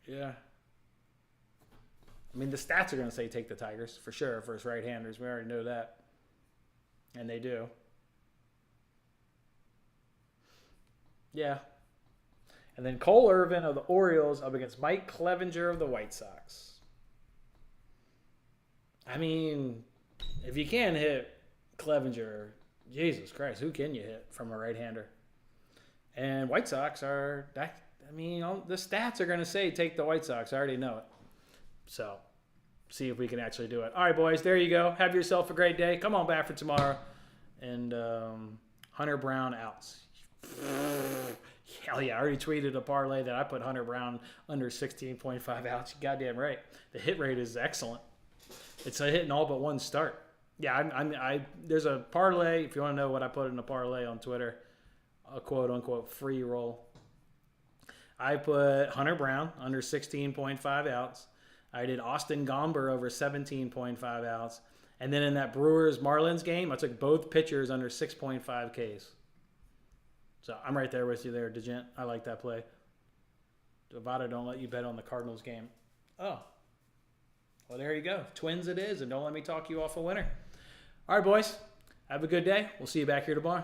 Yeah. I mean, the stats are going to say take the Tigers, for sure, versus right-handers. We already know that. And they do. Yeah. And then Cole Irvin of the Orioles up against Mike Clevenger of the White Sox. I mean, if you can't hit Clevenger, Jesus Christ, who can you hit from a right-hander? And White Sox are... I mean, the stats are going to say take the White Sox. I already know it. So, see if we can actually do it. All right, boys, there you go. Have yourself a great day. Come on back for tomorrow. And Hunter Brown outs. Hell yeah, I already tweeted a parlay that I put Hunter Brown under 16.5 outs. You goddamn right. The hit rate is excellent. It's a hit in all but one start. Yeah, there's a parlay. If you want to know what I put in a parlay on Twitter, a quote-unquote free roll. I put Hunter Brown under 16.5 outs. I did Austin Gomber over 17.5 outs. And then in that Brewers-Marlins game, I took both pitchers under 6.5 Ks. So I'm right there with you there, DeGent. I like that play. Devada don't let you bet on the Cardinals game. Oh. Well, there you go. Twins it is, and don't let me talk you off a winner. All right, boys. Have a good day. We'll see you back here tomorrow.